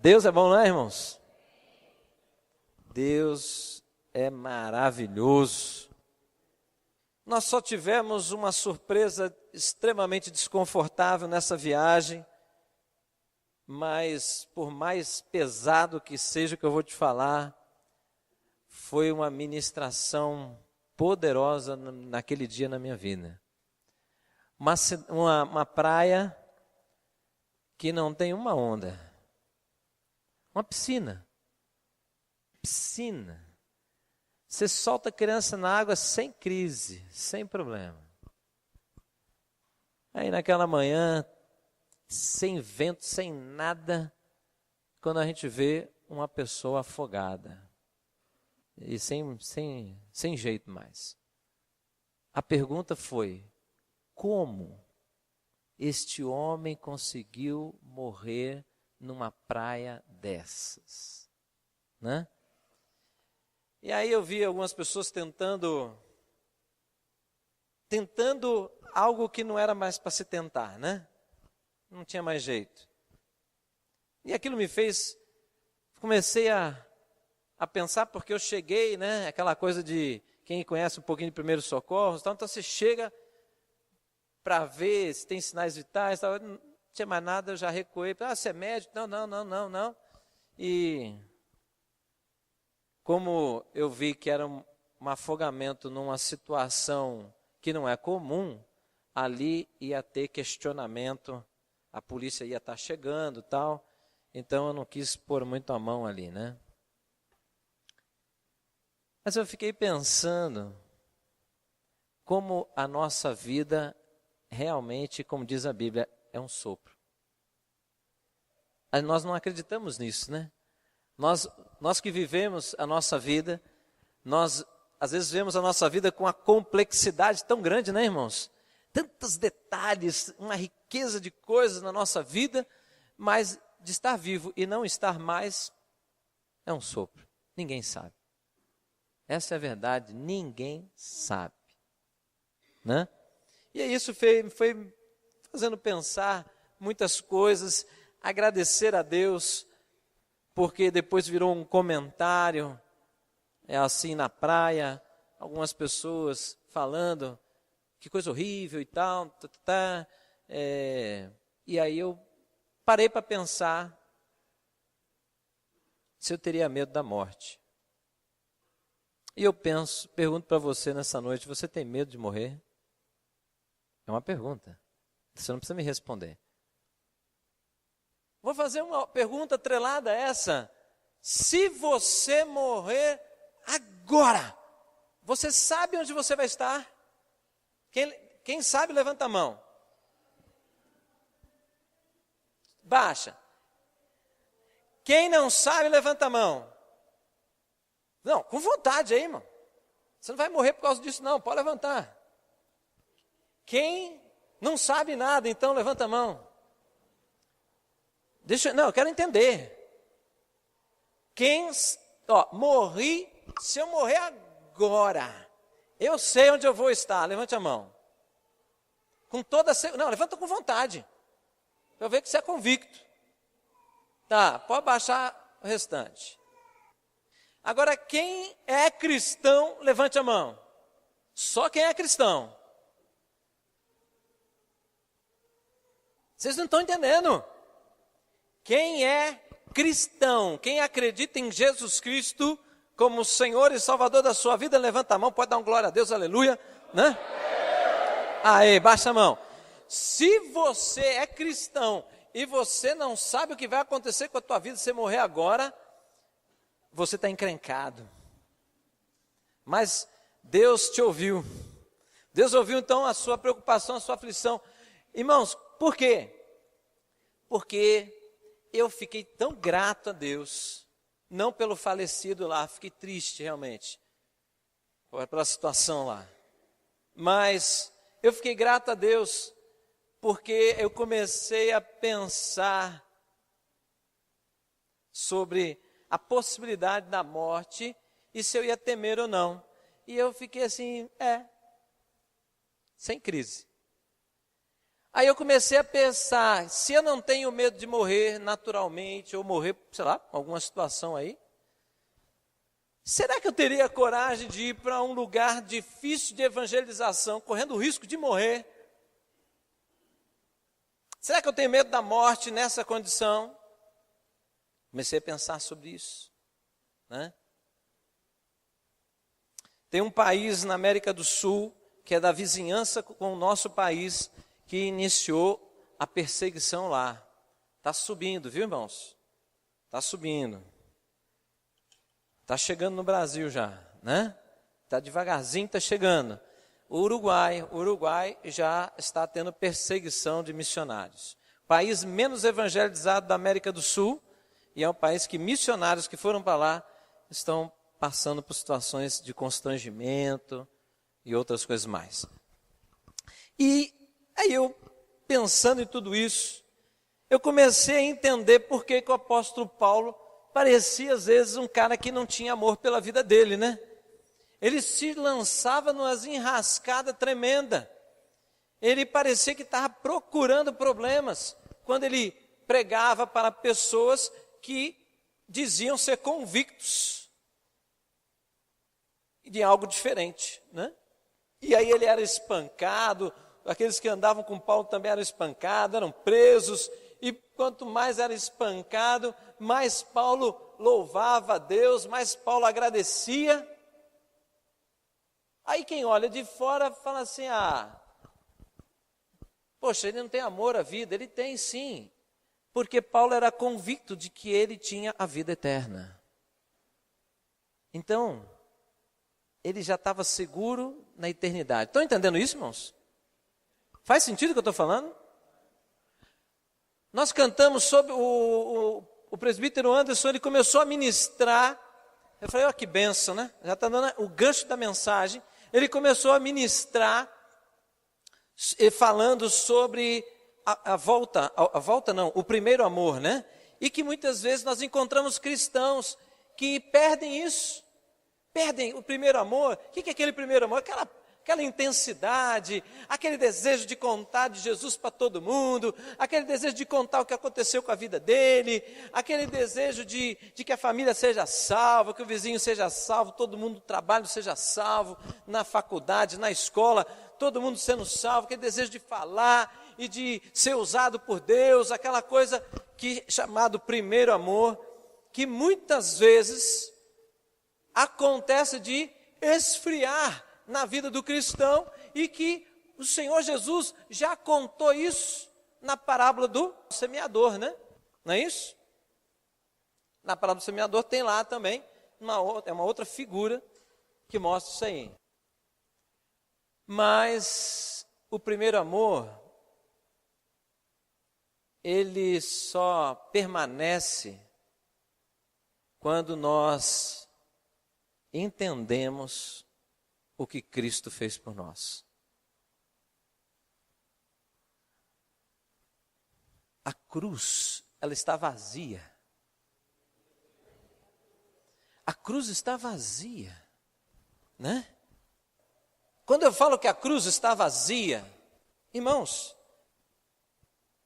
Deus é bom, não é, irmãos? Deus é maravilhoso. Nós só tivemos uma surpresa extremamente desconfortável nessa viagem, mas por mais pesado que seja o que eu vou te falar, foi uma ministração poderosa naquele dia na minha vida. Uma praia que não tem uma onda. Uma piscina. Piscina. Você solta a criança na água sem crise, sem problema. Aí naquela manhã, sem vento, sem nada, quando a gente vê uma pessoa afogada. E sem jeito mais. A pergunta foi: como este homem conseguiu morrer numa praia dessas? Né? E aí eu vi algumas pessoas tentando algo que não era mais para se tentar, né? Não tinha mais jeito. E aquilo me fez, comecei a pensar, porque eu cheguei, né? Aquela coisa de quem conhece um pouquinho de primeiros socorros, então você chega para ver se tem sinais vitais, tal. Não tinha mais nada, eu já recuei. Você é médico? Não. E como eu vi que era um afogamento numa situação que não é comum, ali ia ter questionamento, a polícia ia estar chegando e tal, então eu não quis pôr muito a mão ali, né? Mas eu fiquei pensando como a nossa vida realmente, como diz a Bíblia, é um sopro. Nós não acreditamos nisso, né? Nós que vivemos a nossa vida, nós às vezes vemos a nossa vida com uma complexidade tão grande, né, irmãos? Tantos detalhes, uma riqueza de coisas na nossa vida, mas de estar vivo e não estar mais é um sopro. Ninguém sabe. Essa é a verdade, ninguém sabe. Né? E isso foi fazendo pensar muitas coisas, agradecer a Deus, porque depois virou um comentário, assim na praia, algumas pessoas falando, que coisa horrível e tal, e aí eu parei para pensar se eu teria medo da morte. E eu pergunto para você nessa noite, você tem medo de morrer? É uma pergunta, você não precisa me responder. Vou fazer uma pergunta atrelada a essa. Se você morrer agora, você sabe onde você vai estar? Quem sabe, levanta a mão. Baixa. Quem não sabe, levanta a mão. Não, com vontade aí, irmão. Você não vai morrer por causa disso, não. Pode levantar. Quem não sabe nada, então levanta a mão. Eu quero entender. Morri, se eu morrer agora, eu sei onde eu vou estar. Levante a mão. Levanta com vontade. Para eu ver que você é convicto. Tá, pode baixar o restante. Agora, quem é cristão, levante a mão. Só quem é cristão. Vocês não estão entendendo. Quem é cristão, quem acredita em Jesus Cristo como Senhor e Salvador da sua vida, levanta a mão, pode dar um glória a Deus, aleluia, né? Aí, baixa a mão. Se você é cristão e você não sabe o que vai acontecer com a tua vida se você morrer agora, você está encrencado. Mas Deus te ouviu. Deus ouviu então a sua preocupação, a sua aflição. Irmãos, por quê? Porque eu fiquei tão grato a Deus, não pelo falecido lá, fiquei triste realmente, pela situação lá. Mas eu fiquei grato a Deus, porque eu comecei a pensar sobre a possibilidade da morte e se eu ia temer ou não. E eu fiquei assim, sem crise. Aí eu comecei a pensar, se eu não tenho medo de morrer naturalmente, ou morrer, sei lá, alguma situação aí, será que eu teria coragem de ir para um lugar difícil de evangelização, correndo o risco de morrer? Será que eu tenho medo da morte nessa condição? Comecei a pensar sobre isso, né? Tem um país na América do Sul, que é da vizinhança com o nosso país, que iniciou a perseguição lá. Está subindo, viu, irmãos? Está subindo. Está chegando no Brasil já, né? Está devagarzinho, está chegando. O Uruguai já está tendo perseguição de missionários. País menos evangelizado da América do Sul, e é um país que missionários que foram para lá estão passando por situações de constrangimento e outras coisas mais. E aí eu, pensando em tudo isso, eu comecei a entender por que o apóstolo Paulo parecia às vezes um cara que não tinha amor pela vida dele, né? Ele se lançava numa enrascada tremenda. Ele parecia que estava procurando problemas quando ele pregava para pessoas que diziam ser convictos de algo diferente, né? E aí ele era espancado, aqueles que andavam com Paulo também eram espancados, eram presos, e quanto mais era espancado, mais Paulo louvava a Deus, mais Paulo agradecia. Aí quem olha de fora fala assim, poxa, ele não tem amor à vida. Ele tem sim, porque Paulo era convicto de que ele tinha a vida eterna. Então, ele já estava seguro na eternidade. Estão entendendo isso, irmãos? Faz sentido o que eu estou falando? Nós cantamos sobre o presbítero Anderson, ele começou a ministrar. Eu falei, olha que bênção, né? Já está dando o gancho da mensagem. Ele começou a ministrar, falando sobre o primeiro amor, né? E que muitas vezes nós encontramos cristãos que perdem isso. Perdem o primeiro amor. O que é aquele primeiro amor? Aquela intensidade, aquele desejo de contar de Jesus para todo mundo, aquele desejo de contar o que aconteceu com a vida dele, aquele desejo de que a família seja salva, que o vizinho seja salvo, todo mundo do trabalho seja salvo, na faculdade, na escola, todo mundo sendo salvo, aquele desejo de falar e de ser usado por Deus, aquela coisa chamado primeiro amor, que muitas vezes acontece de esfriar na vida do cristão, e que o Senhor Jesus já contou isso na parábola do semeador, né? Não é isso? Na parábola do semeador tem lá também uma outra figura que mostra isso aí. Mas o primeiro amor, ele só permanece quando nós entendemos o que Cristo fez por nós. A cruz, ela está vazia. A cruz está vazia, né? Quando eu falo que a cruz está vazia, irmãos,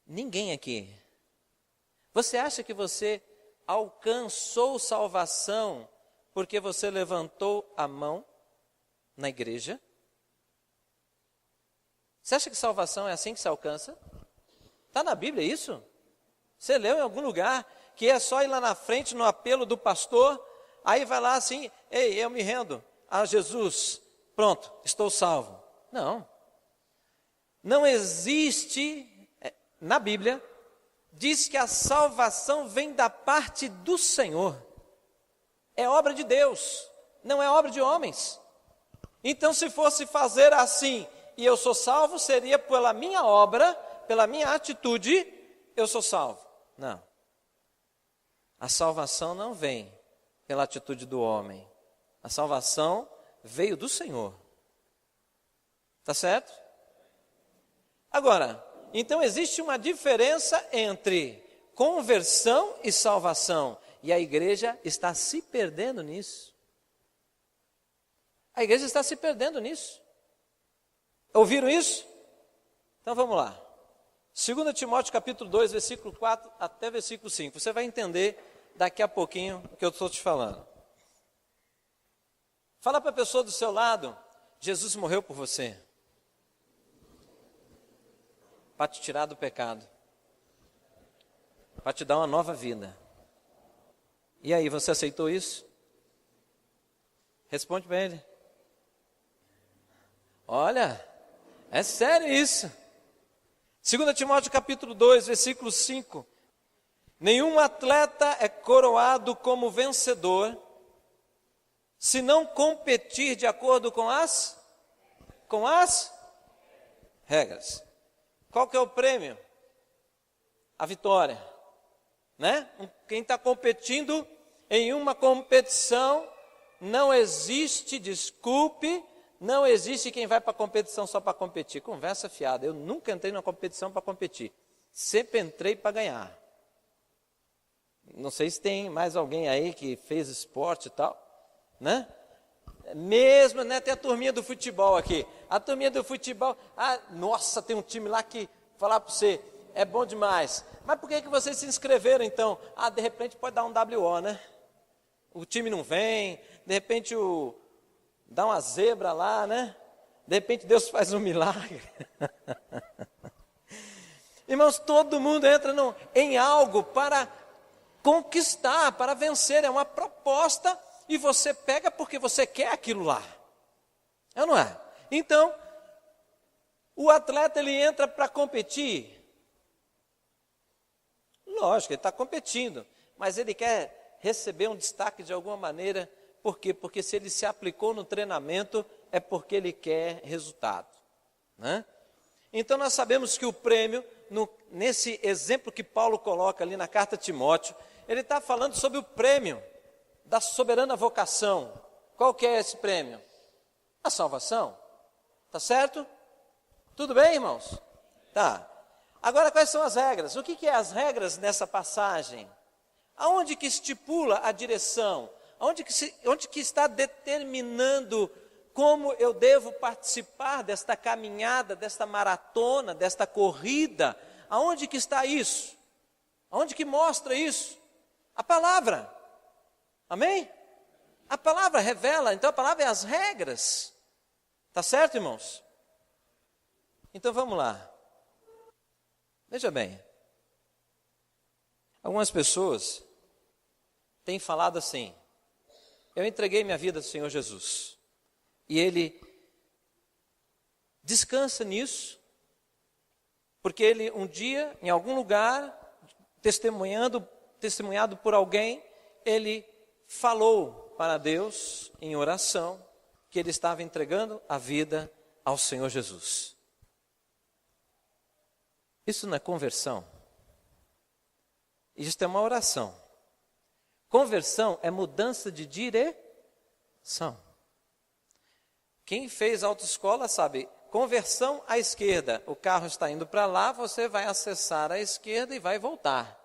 ninguém aqui. Você acha que você alcançou salvação porque você levantou a mão na igreja? Você acha que salvação é assim que se alcança? Está na Bíblia isso? Você leu em algum lugar que é só ir lá na frente no apelo do pastor, aí vai lá assim, ei, eu me rendo a Jesus, pronto, estou salvo. Não. Não existe, na Bíblia, diz que a salvação vem da parte do Senhor. É obra de Deus, não é obra de homens. Então, se fosse fazer assim, e eu sou salvo, seria pela minha obra, pela minha atitude, eu sou salvo. Não. A salvação não vem pela atitude do homem. A salvação veio do Senhor. Tá certo? Agora, então existe uma diferença entre conversão e salvação. E a igreja está se perdendo nisso. A igreja está se perdendo nisso. Ouviram isso? Então vamos lá. 2 Timóteo capítulo 2, versículo 4 até versículo 5. Você vai entender daqui a pouquinho o que eu estou te falando. Fala para a pessoa do seu lado, Jesus morreu por você. Para te tirar do pecado. Para te dar uma nova vida. E aí, você aceitou isso? Responde para ele. Olha, é sério isso. 2 Timóteo capítulo 2, versículo 5. Nenhum atleta é coroado como vencedor se não competir de acordo com as regras. Qual que é o prêmio? A vitória, né? Quem está competindo em uma competição, não existe desculpe, não existe quem vai para a competição só para competir. Conversa fiada, eu nunca entrei numa competição para competir, sempre entrei para ganhar. Não sei se tem mais alguém aí que fez esporte e tal, né? Mesmo, né, tem a turminha do futebol aqui. A turminha do futebol, nossa, tem um time lá que, falar para você, é bom demais. Mas por que vocês se inscreveram então? De repente pode dar um WO, né? O time não vem, de repente dá uma zebra lá, né? De repente Deus faz um milagre. Irmãos, todo mundo entra em algo para conquistar, para vencer, é uma proposta e você pega porque você quer aquilo lá. É ou não é? Então, o atleta ele entra para competir. Lógico, ele está competindo, mas ele quer receber um destaque de alguma maneira. Por quê? Porque se ele se aplicou no treinamento, é porque ele quer resultado, né? Então nós sabemos que o prêmio, nesse exemplo que Paulo coloca ali na carta a Timóteo, ele está falando sobre o prêmio da soberana vocação. Qual que é esse prêmio? A salvação. Tá certo? Tudo bem, irmãos? Tá. Agora, quais são as regras? O que é as regras nessa passagem? Aonde que estipula a direção? Onde que está determinando como eu devo participar desta caminhada, desta maratona, desta corrida? Aonde que está isso? Aonde que mostra isso? A palavra. Amém? A palavra revela, então a palavra é as regras. Tá certo, irmãos? Então vamos lá. Veja bem. Algumas pessoas têm falado assim: eu entreguei minha vida ao Senhor Jesus. E Ele descansa nisso, porque Ele um dia, em algum lugar, testemunhado por alguém, Ele falou para Deus, em oração, que Ele estava entregando a vida ao Senhor Jesus. Isso não é conversão. Isso é uma oração. Conversão é mudança de direção. Quem fez autoescola sabe, conversão à esquerda. O carro está indo para lá, você vai acessar a esquerda e vai voltar,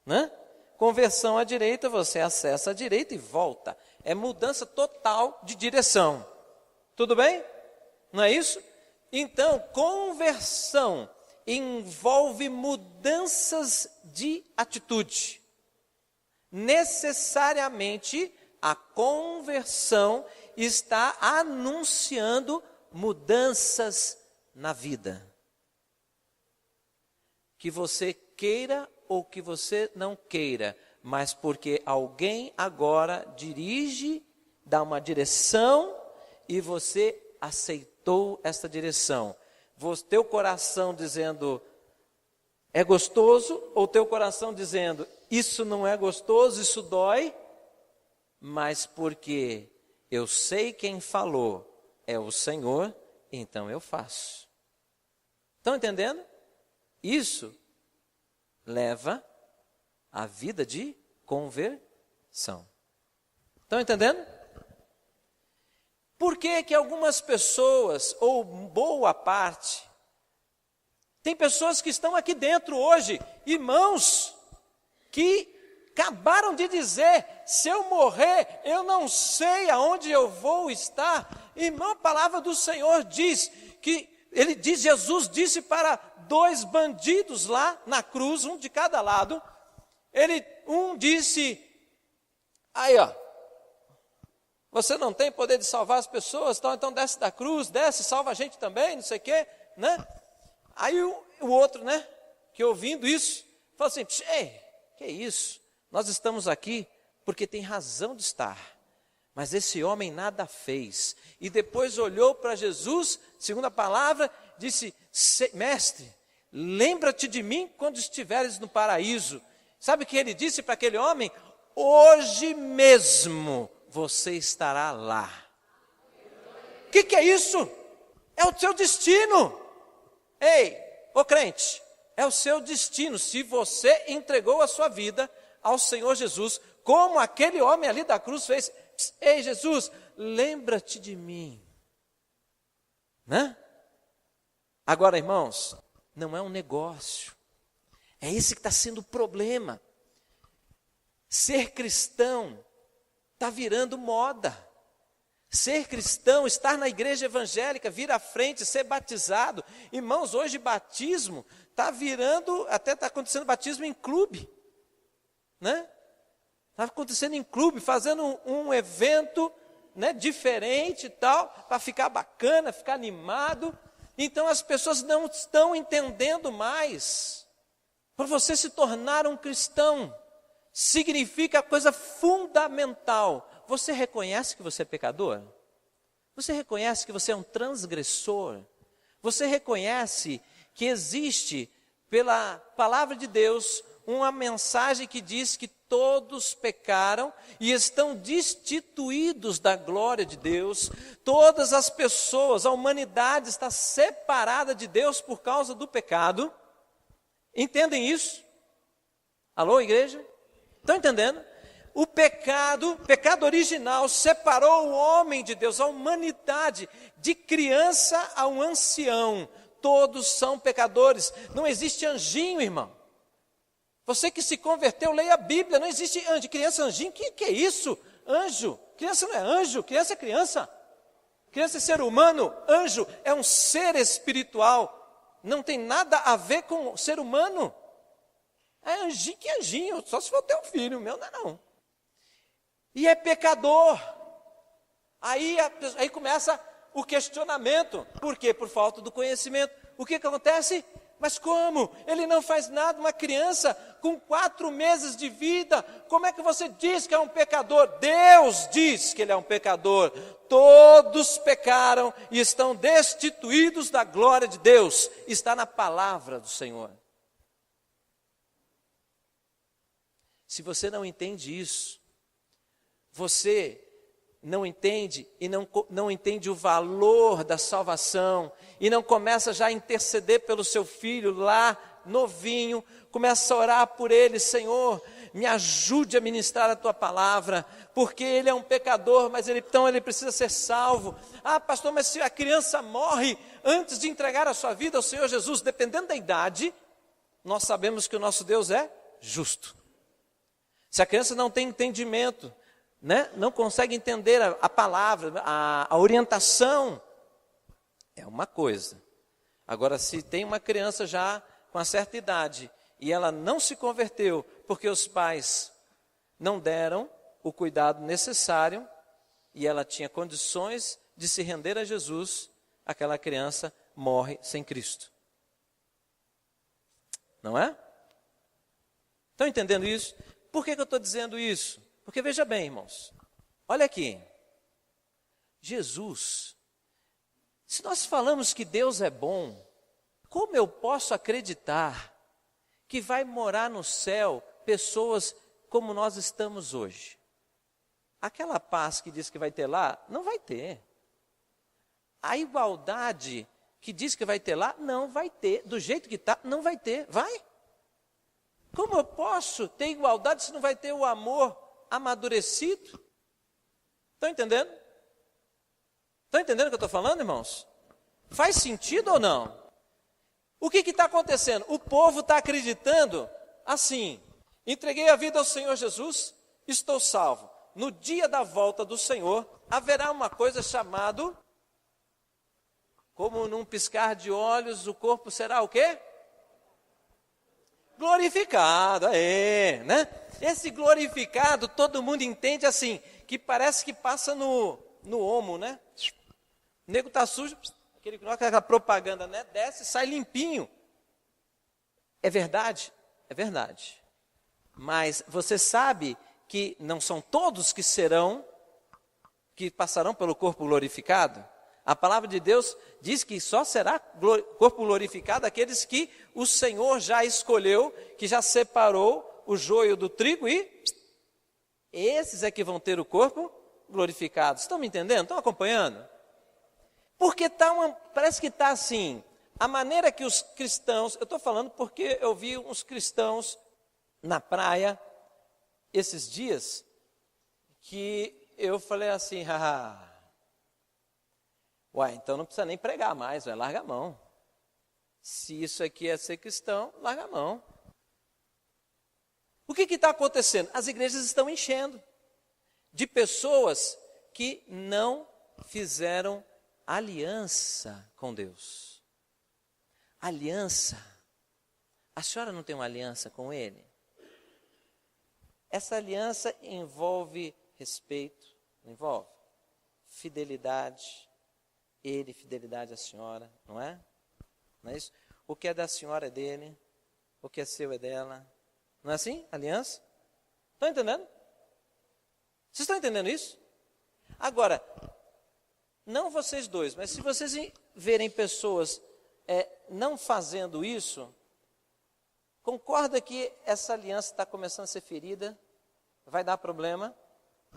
né? Conversão à direita, você acessa a direita e volta. É mudança total de direção. Tudo bem? Não é isso? Então, conversão envolve mudanças de atitude. Necessariamente, a conversão está anunciando mudanças na vida. Que você queira ou que você não queira, mas porque alguém agora dirige, dá uma direção e você aceitou essa direção. Teu coração dizendo, é gostoso, ou teu coração dizendo, isso não é gostoso, isso dói, mas porque eu sei quem falou, é o Senhor, então eu faço. Estão entendendo? Isso leva a vida de conversão. Estão entendendo? Por que algumas pessoas, ou boa parte, tem pessoas que estão aqui dentro hoje, irmãos, que acabaram de dizer, se eu morrer, eu não sei aonde eu vou estar. Irmão, a palavra do Senhor diz que Jesus disse para 2 bandidos lá na cruz, um de cada lado, um disse, aí ó, você não tem poder de salvar as pessoas, então desce da cruz, desce, salva a gente também, não sei o quê, né? Aí o outro, né, que ouvindo isso, falou assim, ei, que isso? Nós estamos aqui porque tem razão de estar, mas esse homem nada fez. E depois olhou para Jesus, segundo a palavra, disse, mestre, lembra-te de mim quando estiveres no paraíso. Sabe o que ele disse para aquele homem? Hoje mesmo você estará lá. O que é isso? É o seu destino. Ei, ô crente, é o seu destino, se você entregou a sua vida ao Senhor Jesus, como aquele homem ali da cruz fez. Ei, Jesus, lembra-te de mim. Né? Agora, irmãos, não é um negócio. É esse que está sendo o problema. Ser cristão está virando moda. Ser cristão, estar na igreja evangélica, vir à frente, ser batizado. Irmãos, hoje batismo está virando, até está acontecendo batismo em clube. Né? Está acontecendo em clube, fazendo um evento, né, diferente e tal, para ficar bacana, ficar animado. Então as pessoas não estão entendendo mais. Para você se tornar um cristão, significa coisa fundamental. Você reconhece que você é pecador? Você reconhece que você é um transgressor? Você reconhece que existe, pela palavra de Deus, uma mensagem que diz que todos pecaram e estão destituídos da glória de Deus. Todas as pessoas, a humanidade está separada de Deus por causa do pecado. Entendem isso? Alô, igreja? Estão entendendo? O pecado original separou o homem de Deus, a humanidade, de criança a um ancião. Todos são pecadores. Não existe anjinho, irmão. Você que se converteu, leia a Bíblia. Não existe anjo. Criança, anjinho, que é isso? Anjo. Criança não é anjo, criança é criança. Criança é ser humano, anjo é um ser espiritual. Não tem nada a ver com o ser humano. É anjinho, que anjinho, só se for teu filho, o meu não é não. E é pecador. Aí começa o questionamento. Por quê? Por falta do conhecimento. O que acontece? Mas como? Ele não faz nada, uma criança com 4 meses de vida, como é que você diz que é um pecador? Deus diz que ele é um pecador. Todos pecaram e estão destituídos da glória de Deus. Está na palavra do Senhor. Se você não entende isso, você não entende e não entende o valor da salvação e não começa já a interceder pelo seu filho lá, novinho, começa a orar por ele, Senhor, me ajude a ministrar a tua palavra, porque ele é um pecador, mas então ele precisa ser salvo. Ah, pastor, mas se a criança morre antes de entregar a sua vida ao Senhor Jesus, dependendo da idade, nós sabemos que o nosso Deus é justo. Se a criança não tem entendimento, né, não consegue entender a palavra, a orientação, é uma coisa. Agora, se tem uma criança já com uma certa idade e ela não se converteu porque os pais não deram o cuidado necessário e ela tinha condições de se render a Jesus, aquela criança morre sem Cristo. Não é? Estão entendendo isso? Por que eu estou dizendo isso? Porque veja bem, irmãos, olha aqui, Jesus, se nós falamos que Deus é bom, como eu posso acreditar que vai morar no céu pessoas como nós estamos hoje? Aquela paz que diz que vai ter lá, não vai ter. A igualdade que diz que vai ter lá, não vai ter. Do jeito que está, não vai ter. Vai? Como eu posso ter igualdade se não vai ter o amor amadurecido? Estão entendendo? Estão entendendo o que eu estou falando, irmãos? Faz sentido ou não? O que está acontecendo? O povo está acreditando assim: entreguei a vida ao Senhor Jesus, estou salvo. No dia da volta do Senhor, haverá uma coisa chamada como num piscar de olhos, o corpo será o quê? Glorificado, né? Esse glorificado, todo mundo entende assim, que parece que passa no omo, né? O nego está sujo, aquela propaganda, né? Desce e sai limpinho. É verdade? É verdade. Mas você sabe que não são todos que passarão pelo corpo glorificado? A palavra de Deus diz que só será corpo glorificado aqueles que o Senhor já escolheu, que já separou o joio do trigo e esses é que vão ter o corpo glorificado. Estão me entendendo? Estão acompanhando? Porque parece que está assim, a maneira que os cristãos, eu estou falando porque eu vi uns cristãos na praia esses dias, que eu falei assim, uai, então não precisa nem pregar mais, larga a mão. Se isso aqui é ser cristão, larga a mão. O que está acontecendo? As igrejas estão enchendo de pessoas que não fizeram aliança com Deus. Aliança. A senhora não tem uma aliança com Ele? Essa aliança envolve respeito, envolve fidelidade. Ele, fidelidade à senhora, não é? Não é isso? O que é da senhora é dele, o que é seu é dela. Não é assim? Aliança? Estão entendendo? Vocês estão entendendo isso? Agora, não vocês dois, mas se vocês verem pessoas não fazendo isso, concorda que essa aliança está começando a ser ferida, vai dar problema.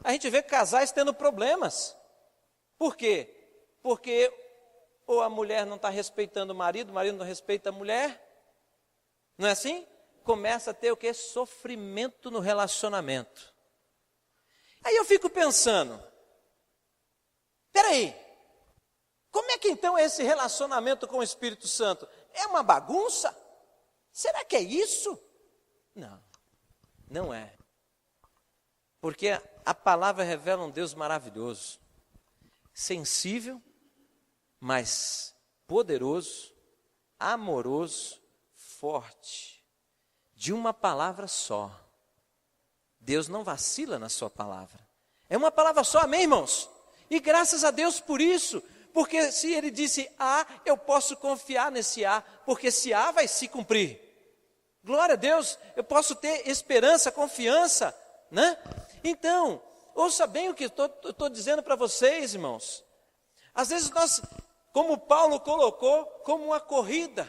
A gente vê casais tendo problemas. Por quê? Porque ou a mulher não está respeitando o marido não respeita a mulher. Não é assim? Começa a ter o quê? Sofrimento no relacionamento. Aí eu fico pensando, peraí, como é que então é esse relacionamento com o Espírito Santo? É uma bagunça? Será que é isso? Não, não é. Porque a palavra revela um Deus maravilhoso, sensível, mas poderoso, amoroso, forte, de uma palavra só. Deus não vacila na sua palavra. É uma palavra só, amém, irmãos? E graças a Deus por isso, porque se Ele disse A, eu posso confiar nesse A, porque esse A vai se cumprir. Glória a Deus, eu posso ter esperança, confiança, né? Então, ouça bem o que eu estou dizendo para vocês, irmãos. Às vezes nós, como Paulo colocou, como uma corrida.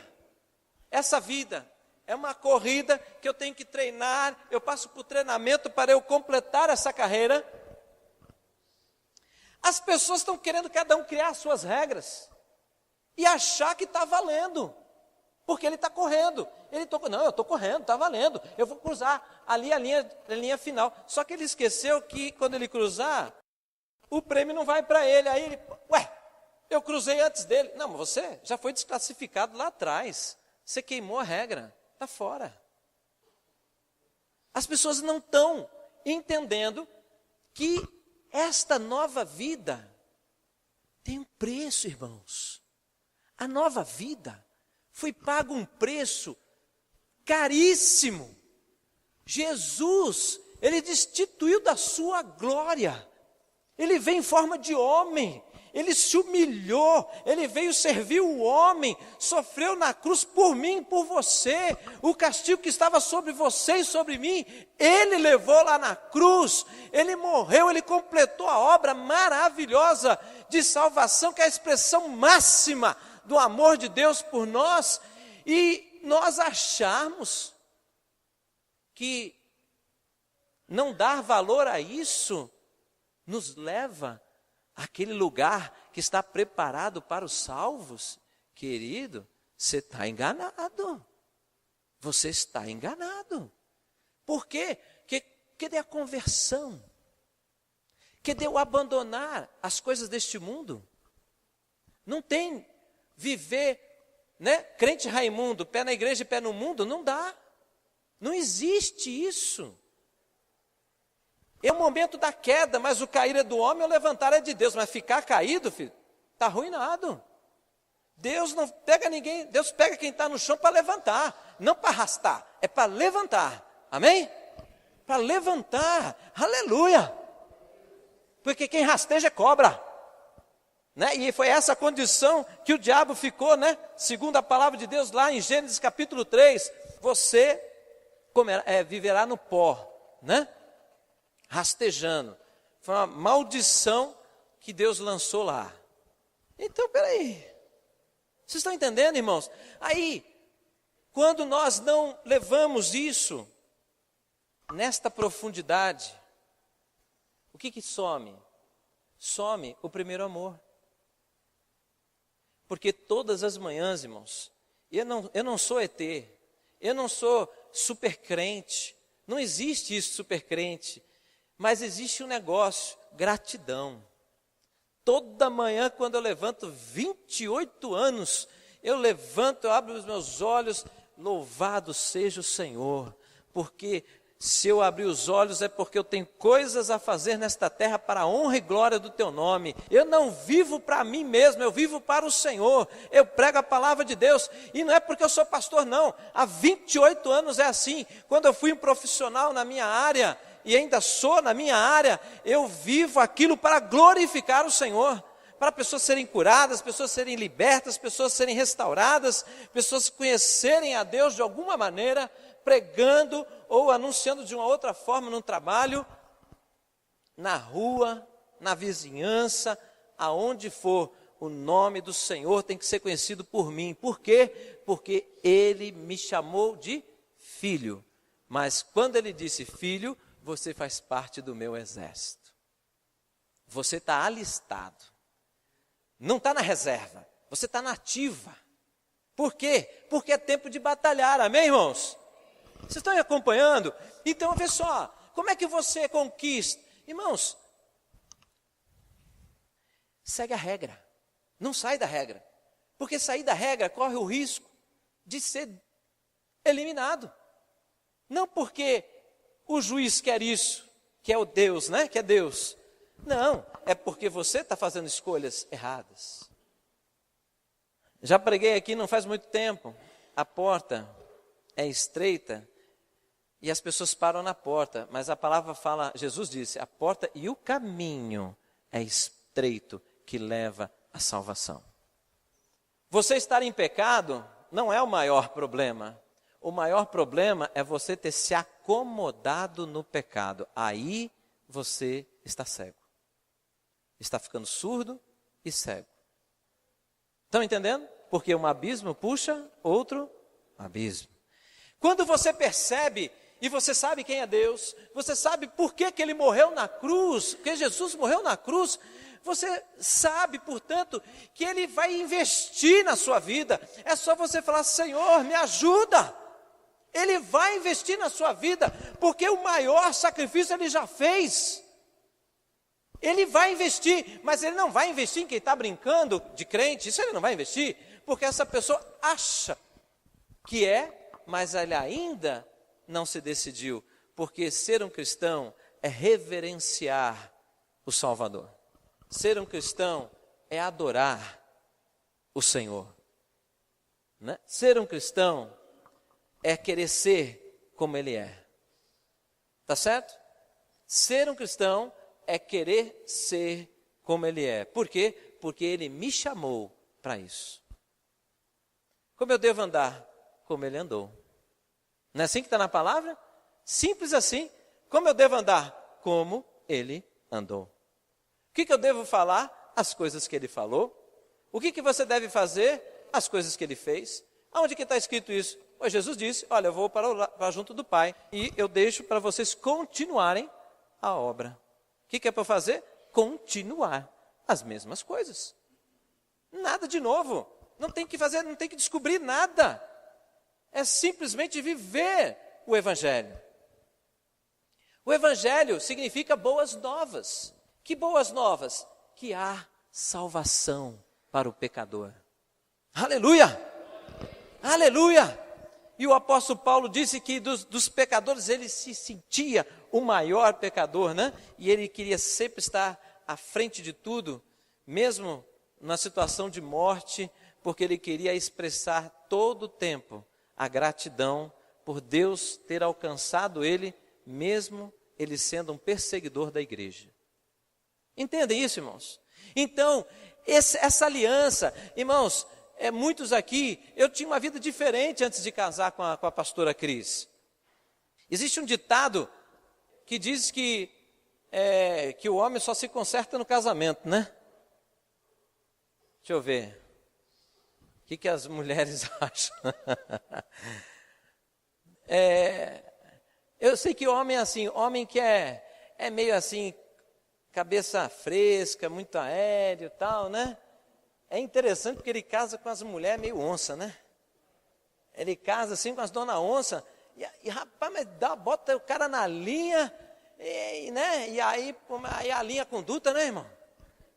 Essa vida é uma corrida que eu tenho que treinar, eu passo por treinamento para eu completar essa carreira. As pessoas estão querendo cada um criar suas regras e achar que está valendo, porque ele está correndo. Não, eu estou correndo, está valendo, eu vou cruzar ali a linha final. Só que ele esqueceu que quando ele cruzar, o prêmio não vai para ele. Aí ele, eu cruzei antes dele. Não, mas você já foi desclassificado lá atrás. Você queimou a regra, está fora. As pessoas não estão entendendo que esta nova vida tem um preço, irmãos. A nova vida foi pago um preço caríssimo. Jesus, Ele destituiu da sua glória. Ele veio em forma de homem. Ele se humilhou, Ele veio servir o homem, sofreu na cruz por mim e por você. O castigo que estava sobre você e sobre mim, Ele levou lá na cruz. Ele morreu, Ele completou a obra maravilhosa de salvação, que é a expressão máxima do amor de Deus por nós. E nós acharmos que não dar valor a isso nos leva aquele lugar que está preparado para os salvos, querido, você está enganado. Você está enganado. Por quê? Cadê a conversão? Cadê o abandonar as coisas deste mundo? Não tem viver, né? Crente Raimundo, pé na igreja e pé no mundo, não dá. Não existe isso. É o momento da queda, mas o cair é do homem, o levantar é de Deus. Mas ficar caído, filho, está arruinado. Deus não pega ninguém, Deus pega quem está no chão para levantar, não para arrastar, é para levantar, amém? Para levantar, aleluia, porque quem rasteja é cobra, né? E foi essa condição que o diabo ficou, né? Segundo a palavra de Deus lá em Gênesis capítulo 3, você viverá no pó, né? Rastejando, foi uma maldição que Deus lançou lá. Então, peraí, vocês estão entendendo, irmãos? Aí, quando nós não levamos isso nesta profundidade, o que some? Some o primeiro amor. Porque todas as manhãs, irmãos, eu não sou ET, eu não sou super crente, não existe isso super crente, mas existe um negócio, gratidão. Toda manhã, quando eu levanto, 28 anos, eu levanto, eu abro os meus olhos, louvado seja o Senhor, porque se eu abrir os olhos é porque eu tenho coisas a fazer nesta terra para a honra e glória do teu nome. Eu não vivo para mim mesmo, eu vivo para o Senhor. Eu prego a palavra de Deus e não é porque eu sou pastor não. Há 28 anos é assim. Quando eu fui um profissional na minha área e ainda sou na minha área, eu vivo aquilo para glorificar o Senhor. Para pessoas serem curadas, pessoas serem libertas, pessoas serem restauradas, pessoas conhecerem a Deus de alguma maneira, pregando ou anunciando de uma outra forma no trabalho, na rua, na vizinhança, aonde for, o nome do Senhor tem que ser conhecido por mim. Por quê? Porque Ele me chamou de filho. Mas quando Ele disse filho, você faz parte do meu exército. Você está alistado. Não está na reserva, você está na ativa. Por quê? Porque é tempo de batalhar, amém, irmãos? Vocês estão me acompanhando? Então, vê só, como é que você conquista? Irmãos, segue a regra, não sai da regra. Porque sair da regra corre o risco de ser eliminado. Não porque o juiz quer isso, que é o Deus, né? Que é Deus. Não, é porque você está fazendo escolhas erradas. Já preguei aqui não faz muito tempo, a porta é estreita e as pessoas param na porta, mas a palavra fala, Jesus disse, a porta e o caminho é estreito que leva à salvação. Você estar em pecado não é o maior problema. O maior problema é você ter se acomodado no pecado. Aí você está cego. Está ficando surdo e cego. Estão entendendo? Porque um abismo puxa outro abismo. Quando você percebe e você sabe quem é Deus, você sabe por que Ele morreu na cruz, porque Jesus morreu na cruz, você sabe, portanto, que Ele vai investir na sua vida. É só você falar, Senhor, me ajuda. Ele vai investir na sua vida, porque o maior sacrifício Ele já fez. Ele vai investir, mas Ele não vai investir em quem está brincando de crente, isso Ele não vai investir, porque essa pessoa acha que é, mas Ele ainda não se decidiu, porque ser um cristão é reverenciar o Salvador. Ser um cristão é adorar o Senhor. Né? Ser um cristão é querer ser como Ele é. Tá certo? Ser um cristão é querer ser como Ele é. Por quê? Porque Ele me chamou para isso. Como eu devo andar? Como Ele andou. Não é assim que está na palavra? Simples assim. Como eu devo andar? Como Ele andou. O que eu devo falar? As coisas que Ele falou. O que você deve fazer? As coisas que Ele fez. Aonde que está escrito isso? Pois Jesus disse, olha, eu vou para junto do Pai e eu deixo para vocês continuarem a obra. O que é para fazer? Continuar as mesmas coisas. Nada de novo. Não tem que fazer, não tem que descobrir nada. É simplesmente viver o Evangelho. O Evangelho significa boas novas. Que boas novas? Que há salvação para o pecador. Aleluia! Aleluia! E o apóstolo Paulo disse que dos pecadores ele se sentia o maior pecador, né? E ele queria sempre estar à frente de tudo, mesmo na situação de morte, porque ele queria expressar todo o tempo a gratidão por Deus ter alcançado ele, mesmo ele sendo um perseguidor da igreja. Entendem isso, irmãos? Então, essa aliança, irmãos, muitos aqui, eu tinha uma vida diferente antes de casar com a pastora Cris. Existe um ditado que diz que o homem só se conserta no casamento, né? Deixa eu ver. O que as mulheres acham? Eu sei que homem é assim, homem que é meio assim, cabeça fresca, muito aéreo e tal, né? É interessante porque ele casa com as mulheres meio onça, né? Ele casa assim com as dona onça, e rapaz, mas bota o cara na linha, né? E aí a linha conduta, né, irmão?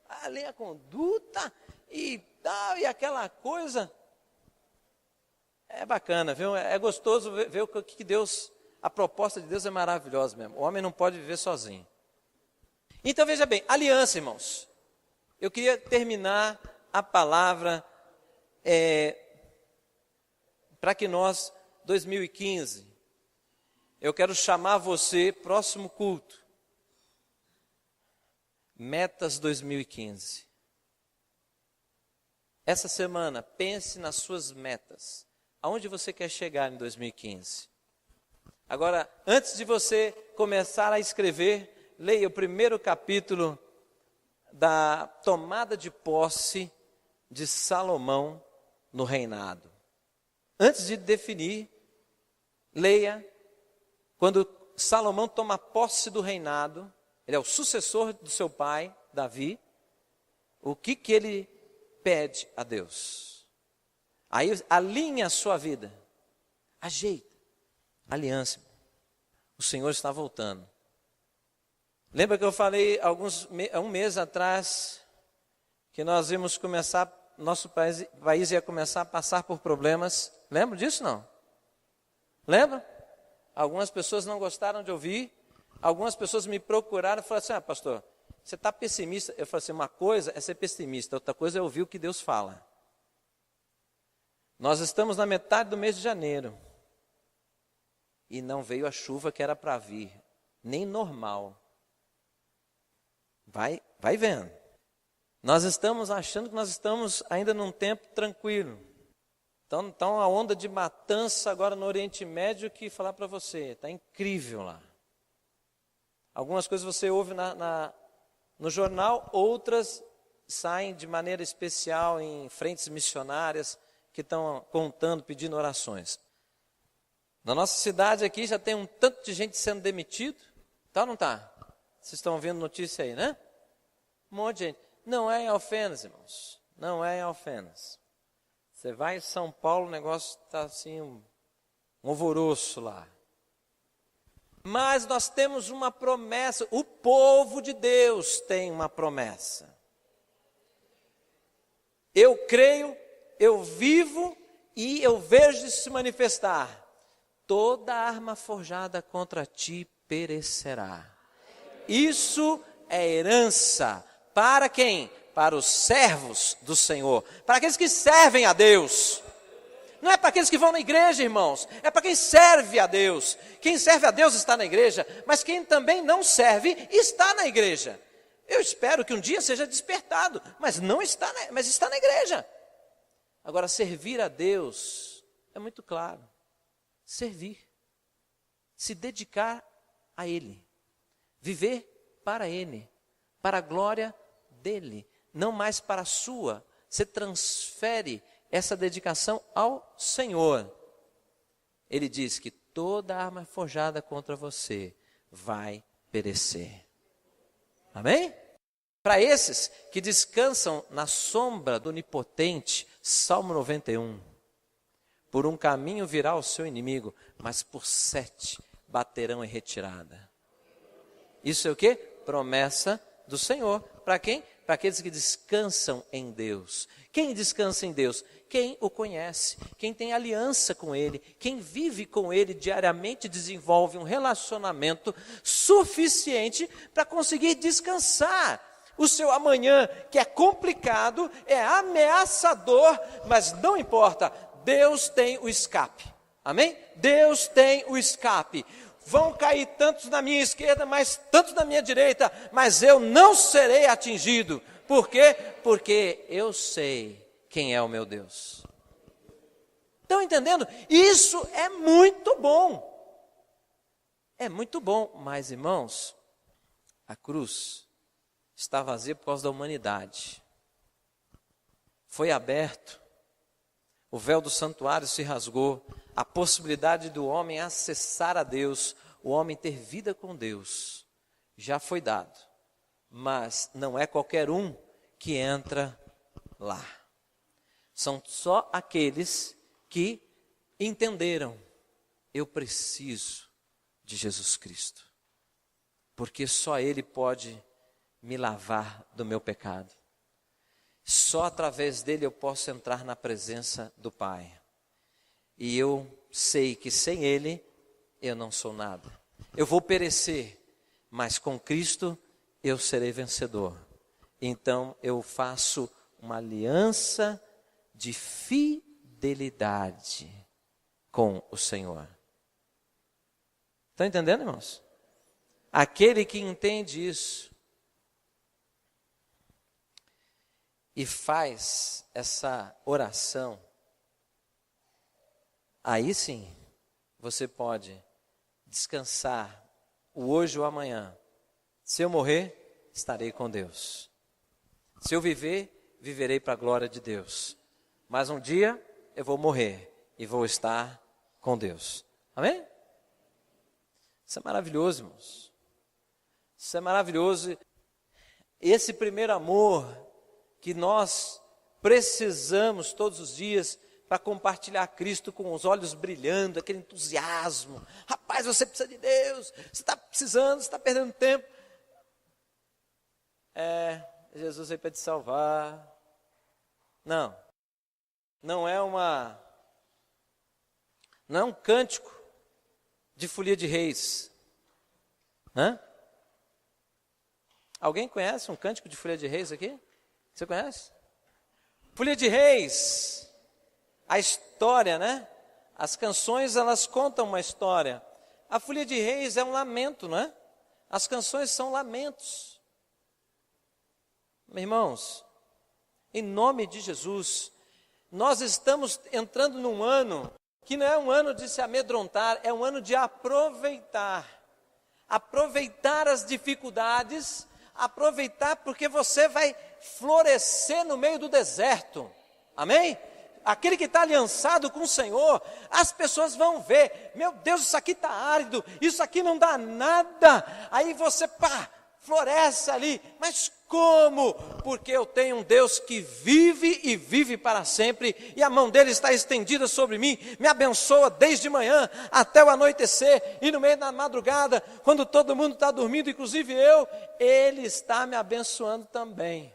A linha conduta e tal, e aquela coisa. É bacana, viu? É gostoso ver o que Deus, a proposta de Deus é maravilhosa mesmo. O homem não pode viver sozinho. Então veja bem, aliança, irmãos. Eu queria terminar a palavra para que nós, 2015, eu quero chamar você, próximo culto, metas 2015. Essa semana, pense nas suas metas. Aonde você quer chegar em 2015? Agora, antes de você começar a escrever, leia o primeiro capítulo da tomada de posse de Salomão no reinado. Antes de definir, leia quando Salomão toma posse do reinado, ele é o sucessor do seu pai, Davi, o que ele pede a Deus? Aí alinha a sua vida, ajeita, aliança. O Senhor está voltando. Lembra que eu falei um mês atrás que nós íamos começar, nosso país ia começar a passar por problemas? Lembra disso não? Lembra? Algumas pessoas não gostaram de ouvir, algumas pessoas me procuraram e falaram assim, pastor, você está pessimista? Eu falei assim, uma coisa é ser pessimista, outra coisa é ouvir o que Deus fala. Nós estamos na metade do mês de janeiro e não veio a chuva que era para vir, nem normal. Vai vendo. Nós estamos achando que nós estamos ainda num tempo tranquilo. Então a onda de matança agora no Oriente Médio, que falar para você, está incrível lá. Algumas coisas você ouve no jornal, outras saem de maneira especial em frentes missionárias que estão contando, pedindo orações. Na nossa cidade aqui já tem um tanto de gente sendo demitido, tá ou não está? Vocês estão vendo notícia aí, né? Um monte de gente. Não é em Alfenas, irmãos. Não é em Alfenas. Você vai em São Paulo, o negócio está assim, um alvoroço lá. Mas nós temos uma promessa. O povo de Deus tem uma promessa. Eu creio, eu vivo e eu vejo isso se manifestar. Toda arma forjada contra ti perecerá. Isso é herança. Para quem? Para os servos do Senhor. Para aqueles que servem a Deus. Não é para aqueles que vão na igreja, irmãos. É para quem serve a Deus. Quem serve a Deus está na igreja. Mas quem também não serve está na igreja. Eu espero que um dia seja despertado. Mas não está, mas está na igreja. Agora, servir a Deus é muito claro. Servir. Se dedicar a Ele. Viver para Ele. Para a glória dele, não mais para a sua. Você transfere essa dedicação ao Senhor. Ele diz que toda arma forjada contra você vai perecer. Amém? Para esses que descansam na sombra do Onipotente, Salmo 91. Por um caminho virá o seu inimigo, mas por 7 baterão em retirada. Isso é o quê? Promessa do Senhor. Para quem? Para aqueles que descansam em Deus. Quem descansa em Deus? Quem o conhece, quem tem aliança com Ele, quem vive com Ele diariamente, desenvolve um relacionamento suficiente para conseguir descansar. o seu amanhã, que é complicado, é ameaçador, mas não importa, Deus tem o escape. Amém? Deus tem o escape. Vão cair tantos na minha esquerda, mas tantos na minha direita, mas eu não serei atingido. Por quê? Porque eu sei quem é o meu Deus. Estão entendendo? Isso é muito bom. É muito bom, mas irmãos, a cruz está vazia por causa da humanidade. Foi aberto, o véu do santuário se rasgou, a possibilidade do homem acessar a Deus, o homem ter vida com Deus, já foi dado. Mas não é qualquer um que entra lá. São só aqueles que entenderam, eu preciso de Jesus Cristo, porque só Ele pode me lavar do meu pecado. Só através dele eu posso entrar na presença do Pai. E eu sei que sem Ele eu não sou nada. Eu vou perecer, mas com Cristo eu serei vencedor. Então eu faço uma aliança de fidelidade com o Senhor. Estão entendendo, irmãos? Aquele que entende isso e faz essa oração, aí sim, você pode descansar o hoje ou amanhã. Se eu morrer, estarei com Deus. Se eu viver, viverei para a glória de Deus. Mas um dia eu vou morrer e vou estar com Deus. Amém? Isso é maravilhoso, irmãos. Isso é maravilhoso. Esse primeiro amor que nós precisamos todos os dias para compartilhar Cristo com os olhos brilhando, aquele entusiasmo. Rapaz, você precisa de Deus, você está precisando, você está perdendo tempo. Jesus veio para te salvar. Não é um cântico de folia de reis. Alguém conhece um cântico de folia de reis aqui? Você conhece? Folia de Reis, a história, né? As canções, elas contam uma história. A Folia de Reis é um lamento, não é? As canções são lamentos. Meus irmãos, em nome de Jesus, nós estamos entrando num ano que não é um ano de se amedrontar, é um ano de aproveitar. Aproveitar as dificuldades, aproveitar porque você vai florescer no meio do deserto. Amém? Aquele que está aliançado com o Senhor, as pessoas vão ver, meu Deus, isso aqui está árido, isso aqui não dá nada. Aí você, floresce ali. Mas como? Porque eu tenho um Deus que vive e vive para sempre, e a mão dele está estendida sobre mim, me abençoa desde manhã até o anoitecer, e no meio da madrugada, quando todo mundo está dormindo, inclusive eu, ele está me abençoando também.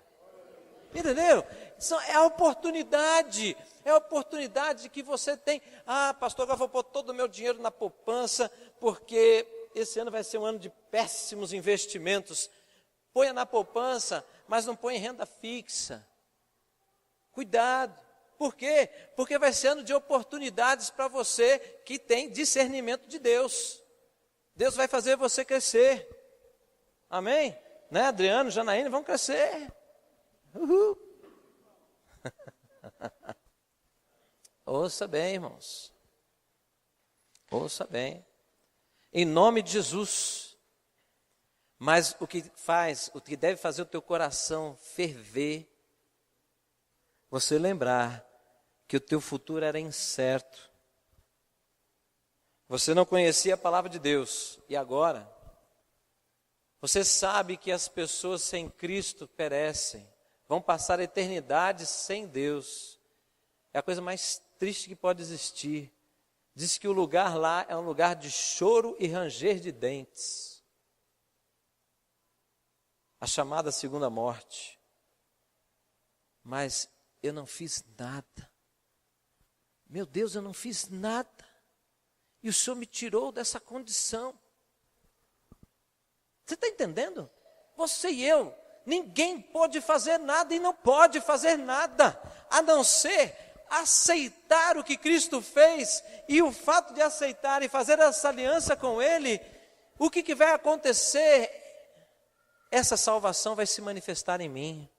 Entenderam? É a oportunidade que você tem. Pastor, agora vou pôr todo o meu dinheiro na poupança, porque esse ano vai ser um ano de péssimos investimentos. Ponha na poupança, mas não põe em renda fixa. Cuidado. Por quê? Porque vai ser ano de oportunidades para você que tem discernimento de Deus. Deus vai fazer você crescer. Amém? Né, Adriano, Janaína, vão crescer. Uhul. Ouça bem, irmãos. Ouça bem. Em nome de Jesus. Mas o que deve fazer o teu coração ferver, você lembrar que o teu futuro era incerto. Você não conhecia a palavra de Deus. E agora, você sabe que as pessoas sem Cristo perecem. Vão passar a eternidade sem Deus. É a coisa mais triste que pode existir. Diz que o lugar lá é um lugar de choro e ranger de dentes. A chamada segunda morte. Mas eu não fiz nada. Meu Deus, eu não fiz nada. E o Senhor me tirou dessa condição. Você está entendendo? Você e eu Ninguém pode fazer nada e não pode fazer nada, a não ser aceitar o que Cristo fez. E o fato de aceitar e fazer essa aliança com Ele, o que vai acontecer? Essa salvação vai se manifestar em mim.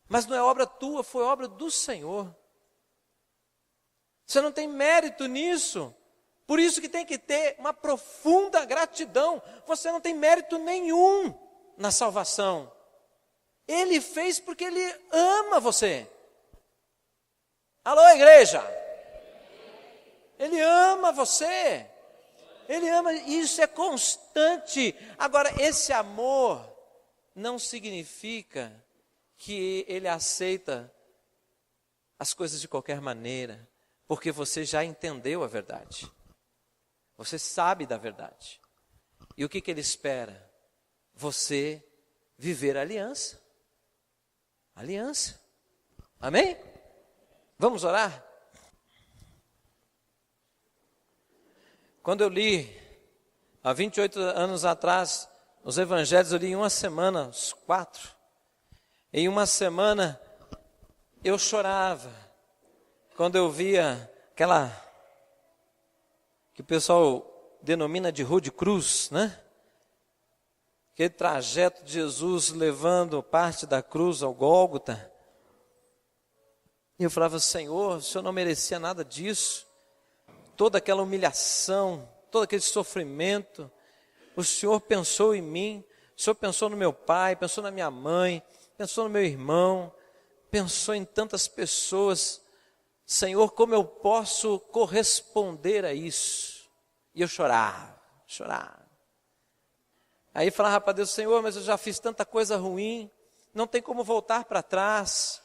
Mas não é obra tua, foi obra do Senhor. Você não tem mérito nisso. Por isso que tem que ter uma profunda gratidão. Você não tem mérito nenhum na salvação. Ele fez porque Ele ama você. Alô, igreja? Ele ama você. Ele ama, isso é constante. Agora, esse amor não significa que Ele aceita as coisas de qualquer maneira, porque você já entendeu a verdade. Você sabe da verdade. E o que Ele espera? Você viver a aliança. Aliança. Amém? Vamos orar? Quando eu li, há 28 anos atrás, os evangelhos, eu li em uma semana, os 4. Em uma semana, eu chorava, quando eu via aquela, que o pessoal denomina de rua de cruz, né? Aquele trajeto de Jesus levando parte da cruz ao Gólgota. E eu falava, Senhor, o Senhor não merecia nada disso. Toda aquela humilhação, todo aquele sofrimento, o Senhor pensou em mim, o Senhor pensou no meu pai, pensou na minha mãe, pensou no meu irmão, pensou em tantas pessoas. Senhor, como eu posso corresponder a isso? E eu chorava. Aí falava para Deus, Senhor, mas eu já fiz tanta coisa ruim, não tem como voltar para trás,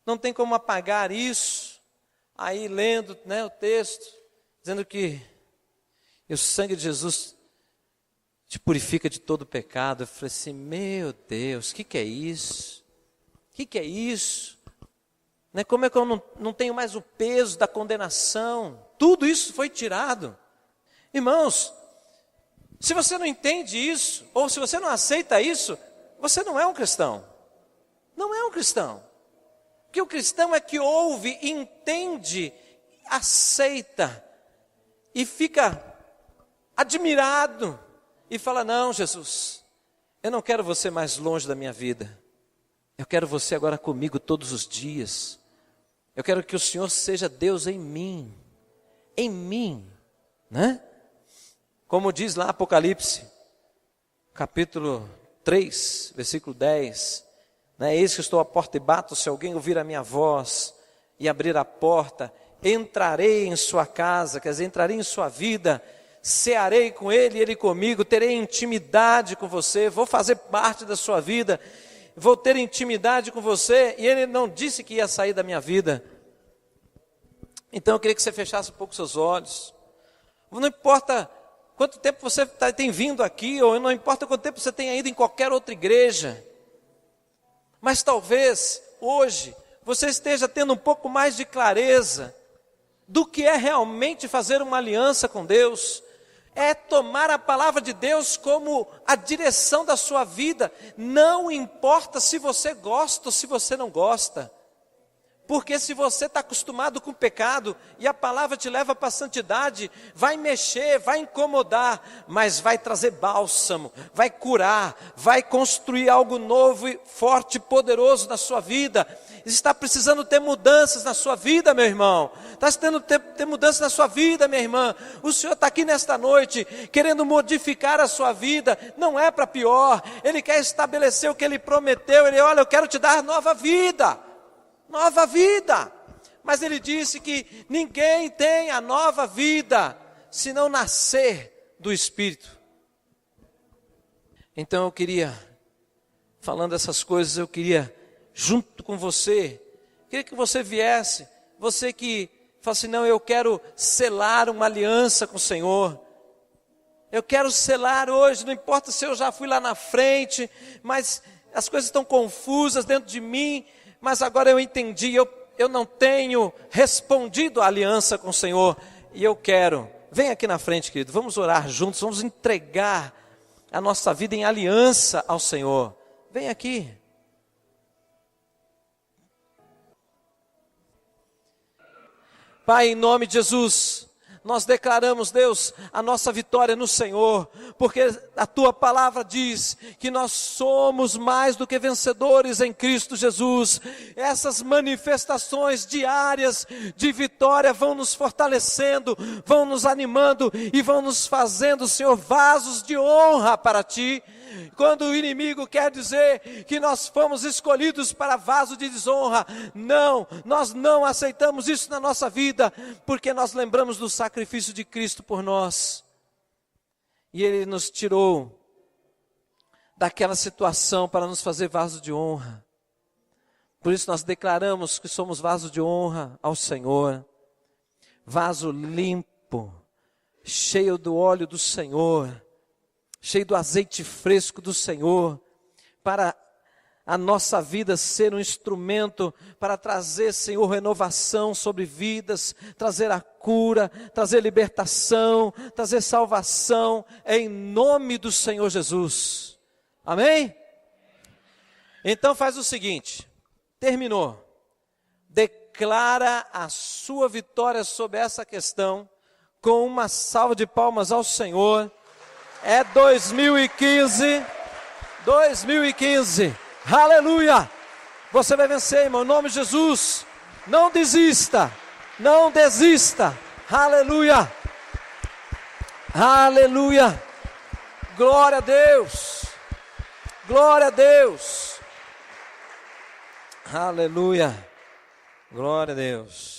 não tem como apagar isso. Aí lendo, né, o texto, dizendo que o sangue de Jesus te purifica de todo pecado. Eu falei assim, meu Deus, o que é isso? O que é isso? Né, como é que eu não tenho mais o peso da condenação? Tudo isso foi tirado. Irmãos, se você não entende isso, ou se você não aceita isso, você não é um cristão. Não é um cristão. Porque o cristão é que ouve, entende, aceita e fica admirado e fala, não, Jesus, eu não quero você mais longe da minha vida. Eu quero você agora comigo todos os dias. Eu quero que o Senhor seja Deus em mim, né? Como diz lá Apocalipse, capítulo 3, versículo 10, né? Eis que estou à porta e bato, se alguém ouvir a minha voz e abrir a porta, entrarei em sua casa, quer dizer, entrarei em sua vida, cearei com ele e ele comigo, terei intimidade com você, vou fazer parte da sua vida, vou ter intimidade com você, e ele não disse que ia sair da minha vida. Então eu queria que você fechasse um pouco seus olhos. Não importa quanto tempo você tem vindo aqui, ou não importa quanto tempo você tenha ido em qualquer outra igreja, mas talvez hoje você esteja tendo um pouco mais de clareza do que é realmente fazer uma aliança com Deus. É tomar a palavra de Deus como a direção da sua vida. Não importa se você gosta ou se você não gosta. Porque se você está acostumado com o pecado e a palavra te leva para a santidade, vai mexer, vai incomodar, mas vai trazer bálsamo, vai curar, vai construir algo novo, forte, poderoso na sua vida. Está precisando ter mudanças na sua vida, meu irmão. Está precisando ter mudanças na sua vida, minha irmã. O Senhor está aqui nesta noite, querendo modificar a sua vida. Não é para pior. Ele quer estabelecer o que Ele prometeu. Ele, olha, eu quero te dar nova vida. Nova vida. Mas Ele disse que ninguém tem a nova vida se não nascer do Espírito. Então eu queria, falando essas coisas, eu queria, junto com você, queria que você viesse, você que fala assim, não, eu quero selar uma aliança com o Senhor, eu quero selar hoje, não importa se eu já fui lá na frente, mas as coisas estão confusas dentro de mim, mas agora eu entendi, eu não tenho respondido à aliança com o Senhor, e eu quero, vem aqui na frente, querido, vamos orar juntos, vamos entregar a nossa vida em aliança ao Senhor. Vem aqui. Pai, em nome de Jesus, nós declaramos, Deus, a nossa vitória no Senhor, porque a Tua palavra diz que nós somos mais do que vencedores em Cristo Jesus. Essas manifestações diárias de vitória vão nos fortalecendo, vão nos animando e vão nos fazendo, Senhor, vasos de honra para Ti. Quando o inimigo quer dizer que nós fomos escolhidos para vaso de desonra, não, nós não aceitamos isso na nossa vida, porque nós lembramos do sacrifício de Cristo por nós, e Ele nos tirou daquela situação para nos fazer vaso de honra. Por isso nós declaramos que somos vaso de honra ao Senhor, vaso limpo, cheio do óleo do Senhor, cheio do azeite fresco do Senhor, para a nossa vida ser um instrumento para trazer, Senhor, renovação sobre vidas, trazer a cura, trazer libertação, trazer salvação, em nome do Senhor Jesus. Amém? Então faz o seguinte, terminou, declara a sua vitória sobre essa questão, com uma salva de palmas ao Senhor. É 2015, aleluia, você vai vencer, irmão, em nome de Jesus. Não desista, não desista, aleluia, aleluia, glória a Deus, aleluia, glória a Deus.